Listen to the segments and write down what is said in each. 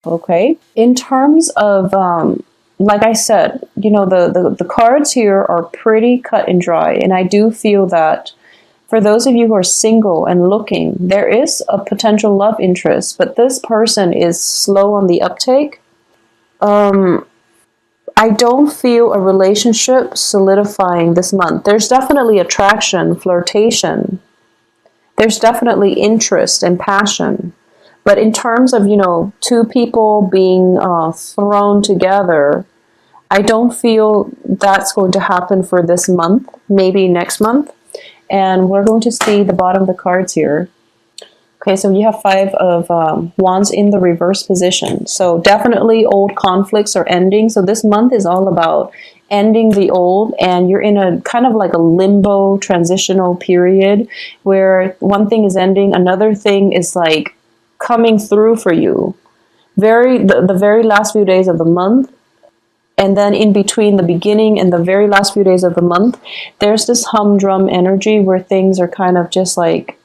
Okay. In terms of, like I said, the cards here are pretty cut and dry. And I do feel that for those of you who are single and looking, there is a potential love interest, but this person is slow on the uptake. I don't feel a relationship solidifying this month. There's definitely attraction, flirtation. There's definitely interest and passion. But in terms of, two people being thrown together, I don't feel that's going to happen for this month, maybe next month. And we're going to see the bottom of the cards here. Okay, so you have Five of Wands in the reverse position. So definitely old conflicts are ending. So this month is all about ending the old, and you're in a kind of like a limbo transitional period where one thing is ending, another thing is like coming through for you. The very last few days of the month, and then in between the beginning and the very last few days of the month, there's this humdrum energy where things are kind of just like,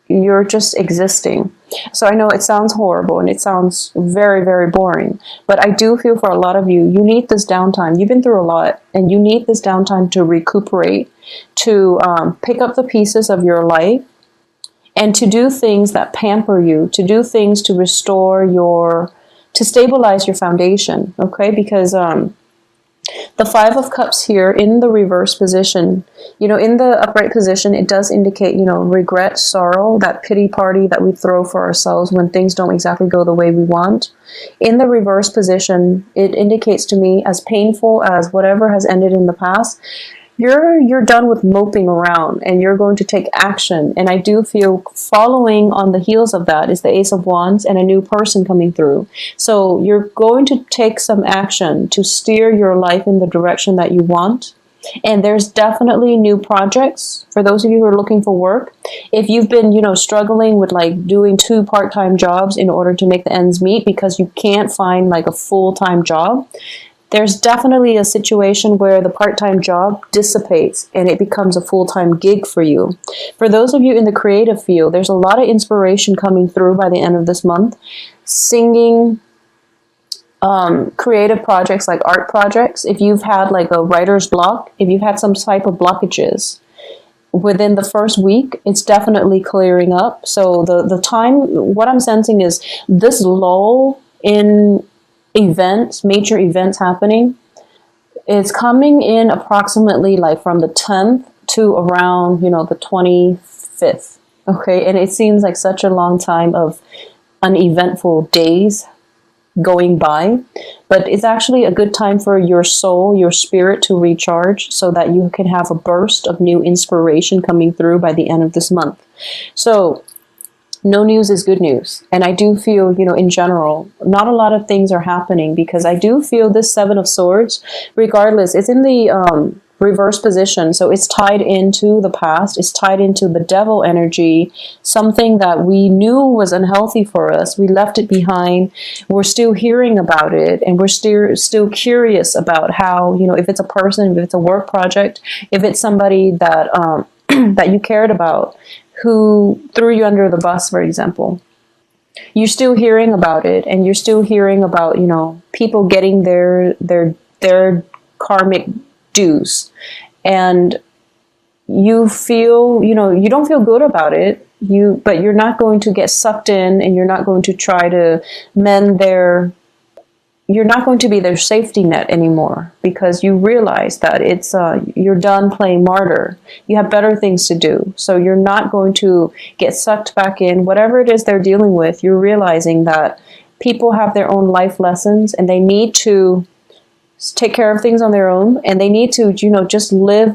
you're just existing. So I know it sounds horrible and it sounds very, very boring, but I do feel for a lot of you, you need this downtime. You've been through a lot and you need this downtime to recuperate, to pick up the pieces of your life, and to do things that pamper you, to do things to restore to stabilize your foundation, okay? Because the Five of Cups here in the reverse position, in the upright position, it does indicate, regret, sorrow, that pity party that we throw for ourselves when things don't exactly go the way we want. In the reverse position, it indicates to me, as painful as whatever has ended in the past, you're done with moping around and you're going to take action. And I do feel following on the heels of that is the Ace of Wands and a new person coming through. So you're going to take some action to steer your life in the direction that you want. And there's definitely new projects for those of you who are looking for work. If you've been, struggling with like doing 2 part-time jobs in order to make the ends meet because you can't find like a full-time job, there's definitely a situation where the part-time job dissipates and it becomes a full-time gig for you. For those of you in the creative field, there's a lot of inspiration coming through by the end of this month. Singing, creative projects like art projects. If you've had like a writer's block, if you've had some type of blockages, within the first week, it's definitely clearing up. So the time, what I'm sensing is this lull in events, major events happening, is coming in approximately like from the 10th to around, the 25th. Okay. And it seems like such a long time of uneventful days going by, but it's actually a good time for your soul, your spirit to recharge so that you can have a burst of new inspiration coming through by the end of this month. So no news is good news. And I do feel, in general, not a lot of things are happening because I do feel this Seven of Swords, regardless, it's in the reverse position. So it's tied into the past. It's tied into the devil energy, something that we knew was unhealthy for us. We left it behind. We're still hearing about it. And we're still curious about how, if it's a person, if it's a work project, if it's somebody that, that you cared about, who threw you under the bus, for example. You're still hearing about it, and you're still hearing about, people getting their karmic dues. And you feel, you don't feel good about it, but you're not going to get sucked in, and you're not going to try to you're not going to be their safety net anymore because you realize that it's you're done playing martyr. You have better things to do. So you're not going to get sucked back in. Whatever it is they're dealing with, you're realizing that people have their own life lessons and they need to take care of things on their own, and they need to, just live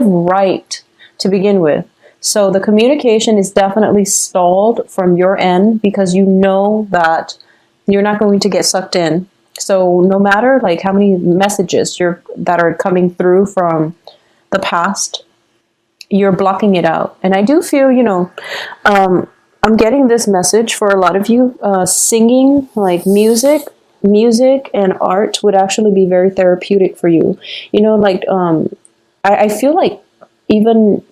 right to begin with. So the communication is definitely stalled from your end because you know that you're not going to get sucked in. So no matter like how many messages that are coming through from the past, you're blocking it out. And I do feel, I'm getting this message for a lot of you. Singing, like music and art would actually be very therapeutic for you. I feel like even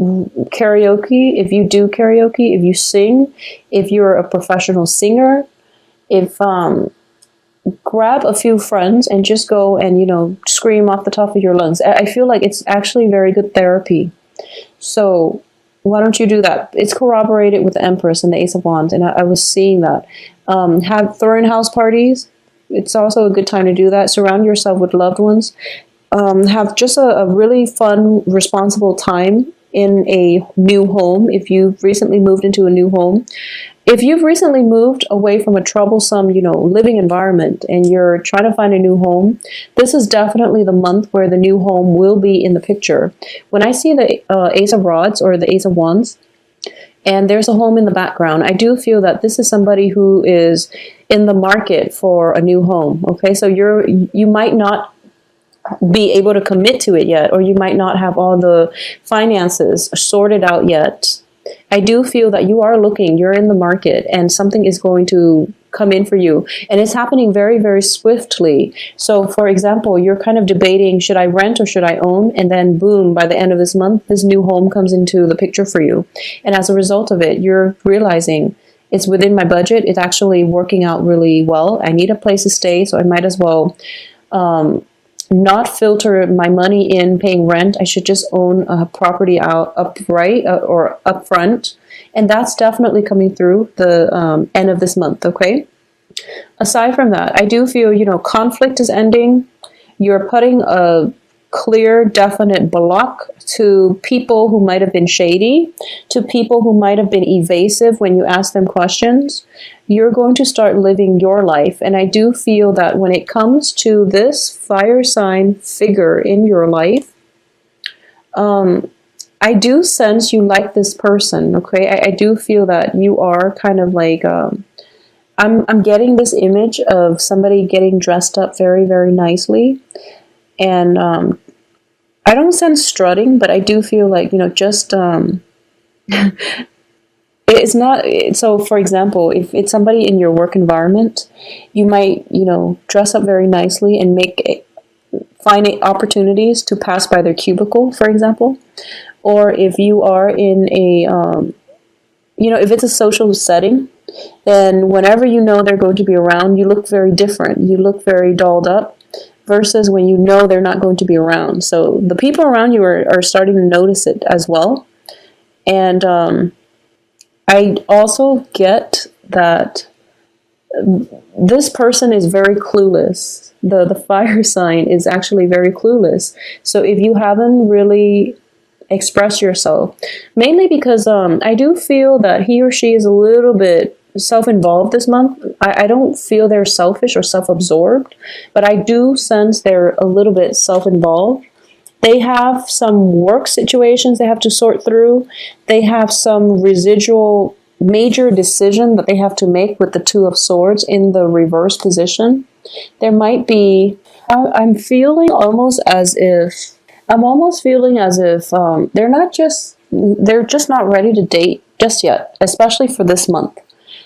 karaoke, if you do karaoke, if you sing, if you're a professional singer, if grab a few friends and just go and, scream off the top of your lungs. I feel like it's actually very good therapy. So why don't you do that? It's corroborated with the Empress and the Ace of Wands, and I was seeing that. Throwing house parties. It's also a good time to do that. Surround yourself with loved ones. Have just a really fun, responsible time in a new home. If you've recently moved into a new home, if you've recently moved away from a troublesome, living environment and you're trying to find a new home, this is definitely the month where the new home will be in the picture. When I see the Ace of Rods or the Ace of Wands, and there's a home in the background, I do feel that this is somebody who is in the market for a new home. Okay, so you might not be able to commit to it yet, or you might not have all the finances sorted out yet. I do feel that you are looking, you're in the market, and something is going to come in for you. And it's happening very, very swiftly. So, for example, you're kind of debating, should I rent or should I own? And then, boom, by the end of this month, this new home comes into the picture for you. And as a result of it, you're realizing it's within my budget. It's actually working out really well. I need a place to stay, so I might as well not filter my money in paying rent. I should just own a property upright or upfront. And that's definitely coming through the end of this month, okay? Aside from that, I do feel, conflict is ending. You're putting a clear, definite block to people who might have been shady, to people who might have been evasive when you ask them questions. You're going to start living your life. And I do feel that when it comes to this fire sign figure in your life, I do sense you like this person, okay? I do feel that you are kind of like, I'm getting this image of somebody getting dressed up very, very nicely. And I don't sense strutting, but I do feel like, just... It's not, so for example, if it's somebody in your work environment, you might, dress up very nicely and find opportunities to pass by their cubicle, for example. Or if you are in a, if it's a social setting, then whenever they're going to be around, you look very different. You look very dolled up versus when they're not going to be around. So the people around you are starting to notice it as well. And, I also get that this person is very clueless. The fire sign is actually very clueless. So if you haven't really expressed yourself, mainly because I do feel that he or she is a little bit self-involved this month. I don't feel they're selfish or self-absorbed, but I do sense they're a little bit self-involved. They have some work situations they have to sort through. They have some residual major decision that they have to make with the Two of Swords in the reverse position. There might be, I'm feeling almost as if they're just not ready to date just yet, especially for this month.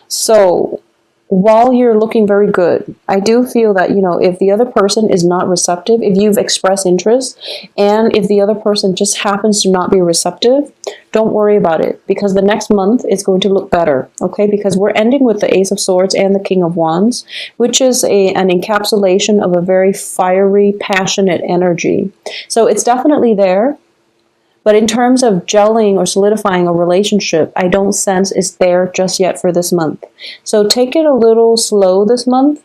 So while you're looking very good, I do feel that, if the other person is not receptive, if you've expressed interest, and if the other person just happens to not be receptive, don't worry about it, because the next month is going to look better, okay? Because we're ending with the Ace of Swords and the King of Wands, which is an encapsulation of a very fiery, passionate energy. So it's definitely there. But in terms of gelling or solidifying a relationship, I don't sense it's there just yet for this month. So take it a little slow this month.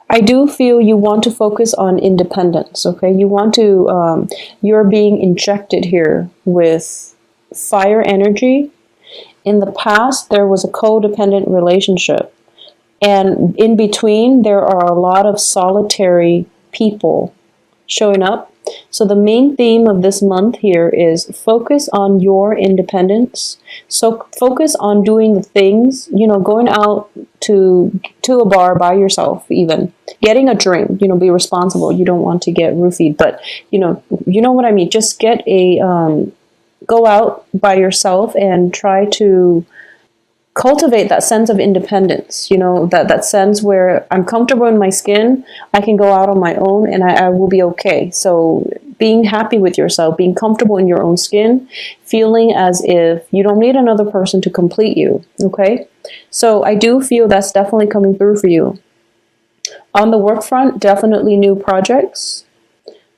I do feel you want to focus on independence, okay? You want to, you're being injected here with fire energy. In the past, there was a codependent relationship. And in between, there are a lot of solitary people showing up. So the main theme of this month here is focus on your independence. So focus on doing the things, going out to a bar by yourself, even getting a drink, be responsible. You don't want to get roofied, but you know what I mean. Just get go out by yourself and try to cultivate that sense of independence, that sense where I'm comfortable in my skin, I can go out on my own and I will be okay. So being happy with yourself, being comfortable in your own skin, feeling as if you don't need another person to complete you, okay? So I do feel that's definitely coming through for you. On the work front, definitely new projects.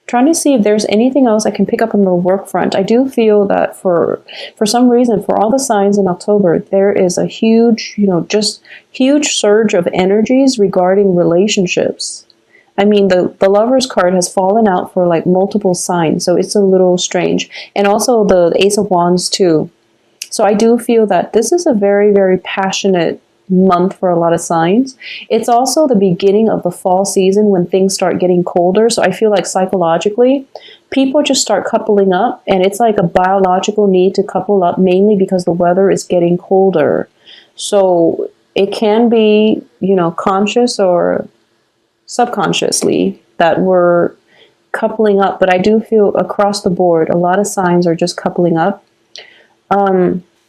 Trying to see if there's anything else I can pick up on the work front. I do feel that for some reason, for all the signs in October, there is a huge, just huge surge of energies regarding relationships. I mean, the Lover's card has fallen out for like multiple signs, so it's a little strange. And also the Ace of Wands too. So I do feel that this is a very, very passionate month for a lot of signs. It's also the beginning of the fall season when things start getting colder. So I feel like psychologically, people just start coupling up, and it's like a biological need to couple up, mainly because the weather is getting colder. So it can be, conscious or subconsciously that we're coupling up, but I do feel across the board, a lot of signs are just coupling up.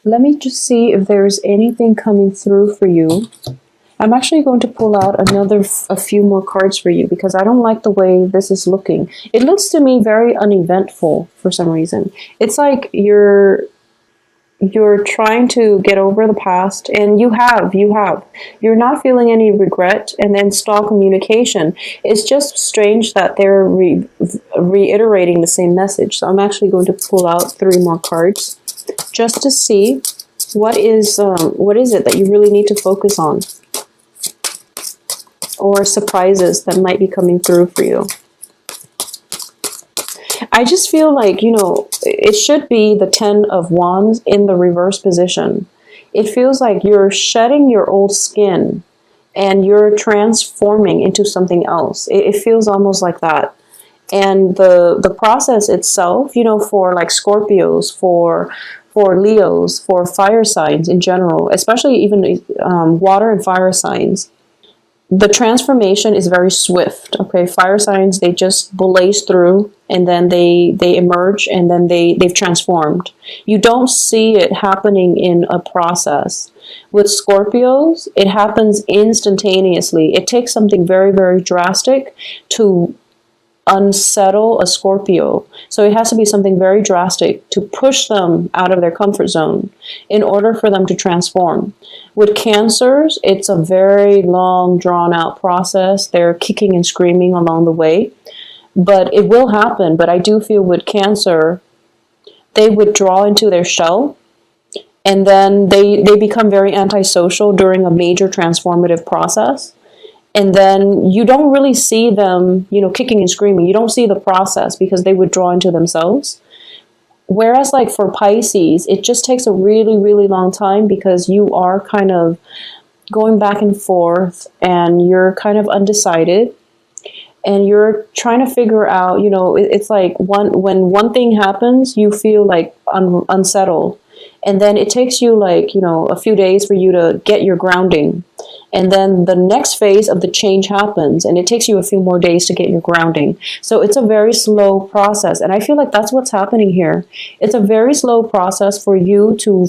Let me just see if there's anything coming through for you. I'm actually going to pull out a few more cards for you because I don't like the way this is looking. It looks to me very uneventful for some reason. It's like you're trying to get over the past, and you have. You're not feeling any regret, and then stall communication. It's just strange that they're reiterating the same message. So I'm actually going to pull out 3 more cards just to see what is it that you really need to focus on, or surprises that might be coming through for you. I just feel like, it should be the 10 of Wands in the reverse position. It feels like you're shedding your old skin and you're transforming into something else. It feels almost like that. And the process itself, for like Scorpios, for Leos, for fire signs in general, especially even water and fire signs, the transformation is very swift. Okay, fire signs, they just blaze through, and then they emerge, and then they've transformed. You don't see it happening in a process. With Scorpios, it happens instantaneously. It takes something very, very drastic to unsettle a Scorpio. So it has to be something very drastic to push them out of their comfort zone in order for them to transform. With Cancers, it's a very long, drawn out process. They're kicking and screaming along the way, but it will happen. But I do feel with Cancer, they withdraw into their shell, and then they become very antisocial during a major transformative process. And then you don't really see them, kicking and screaming. You don't see the process because they withdraw into themselves. Whereas like for Pisces, it just takes a really, really long time because you are kind of going back and forth, and you're kind of undecided, and you're trying to figure out, it's like when one thing happens, you feel like unsettled. And then it takes you like, a few days for you to get your grounding. And then the next phase of the change happens, and it takes you a few more days to get your grounding. So it's a very slow process. And I feel like that's what's happening here. It's a very slow process for you to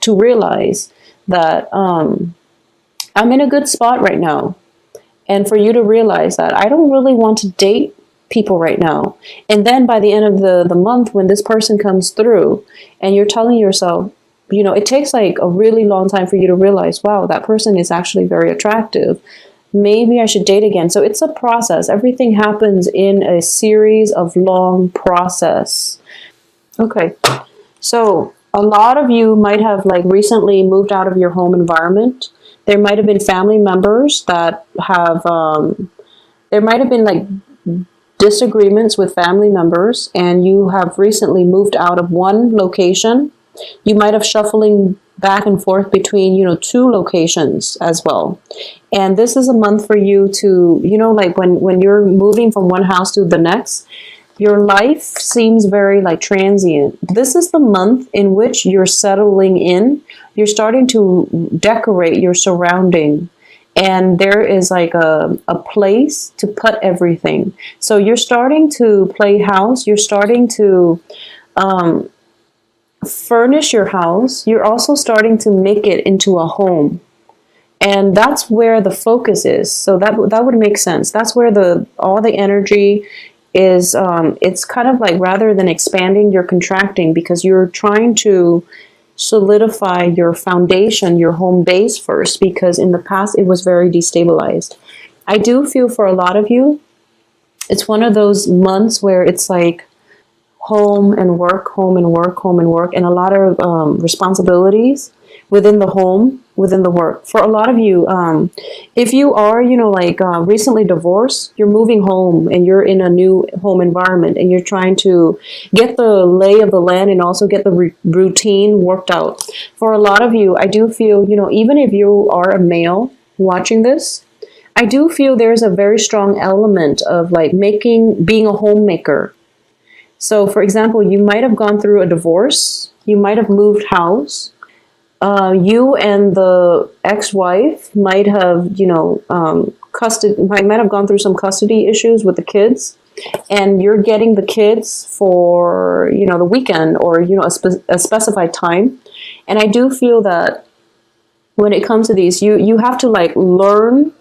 realize that I'm in a good spot right now. And for you to realize that I don't really want to date people right now. And then by the end of the month, when this person comes through and you're telling yourself, it takes like a really long time for you to realize, wow, that person is actually very attractive. Maybe I should date again. So it's a process. Everything happens in a series of long process. Okay. So a lot of you might have like recently moved out of your home environment. There might have been family members that have, there might have been like disagreements with family members, and you have recently moved out of one location. You might have shuffling back and forth between, 2 locations as well. And this is a month for you to, like when you're moving from one house to the next, your life seems very like transient. This is the month in which you're settling in. You're starting to decorate your surrounding. And there is like a place to put everything. So you're starting to play house. You're starting to furnish your house, you're also starting to make it into a home. And that's where the focus is. So that would make sense. That's where the all the energy is. It's kind of like, rather than expanding, you're contracting, because you're trying to solidify your foundation, your home base first, because in the past it was very destabilized. I do feel for a lot of you, it's one of those months where it's like home and work, home and work, home and work, and a lot of responsibilities within the home, within the work. For a lot of you, if you are, recently divorced, you're moving home and you're in a new home environment, and you're trying to get the lay of the land and also get the routine worked out. For a lot of you, I do feel, even if you are a male watching this, I do feel there's a very strong element of like being a homemaker. So, for example, you might have gone through a divorce, you might have moved house, you and the ex-wife might have, might have gone through some custody issues with the kids, and you're getting the kids for, the weekend, or, a specified time. And I do feel that when it comes to these, you have to like learn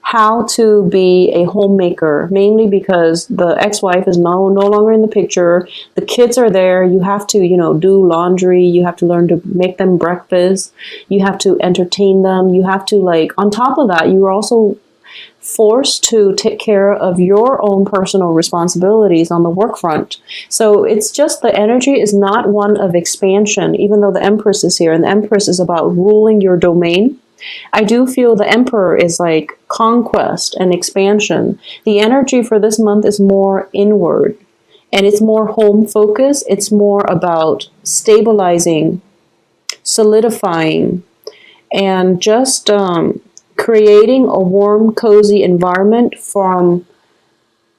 how to be a homemaker, mainly because the ex-wife is no longer in the picture. The kids are there. You have to, do laundry. You have to learn to make them breakfast. You have to entertain them. You have to, like, on top of that, you are also forced to take care of your own personal responsibilities on the work front. So it's just, the energy is not one of expansion, even though the Empress is here, and the Empress is about ruling your domain. I do feel the Emperor is like conquest and expansion. The energy for this month is more inward, and it's more home focused. It's more about stabilizing, solidifying, and just creating a warm, cozy environment from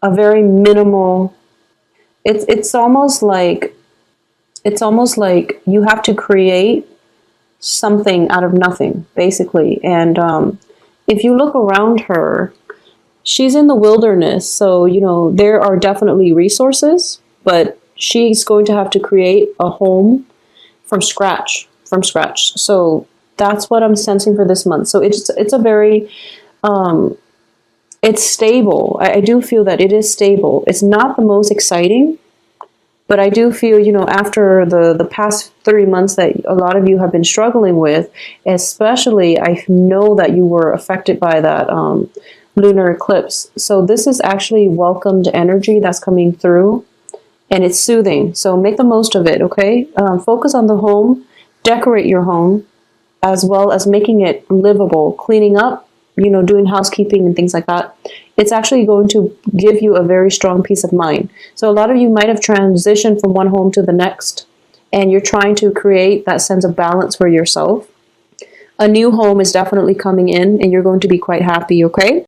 a very minimal. It's almost like you have to create something out of nothing, basically. And if you look around her, she's in the wilderness, so there are definitely resources, but she's going to have to create a home from scratch. So that's what I'm sensing for this month. So it's a very it's stable. I do feel that it is stable. It's not the most exciting, but I do feel, after the past 3 months that a lot of you have been struggling with, especially, I know that you were affected by that lunar eclipse. So this is actually welcomed energy that's coming through, and it's soothing. So make the most of it, okay? Focus on the home, decorate your home, as well as making it livable, cleaning up, doing housekeeping and things like that. It's actually going to give you a very strong peace of mind. So a lot of you might have transitioned from one home to the next, and you're trying to create that sense of balance for yourself. A new home is definitely coming in, and you're going to be quite happy, okay?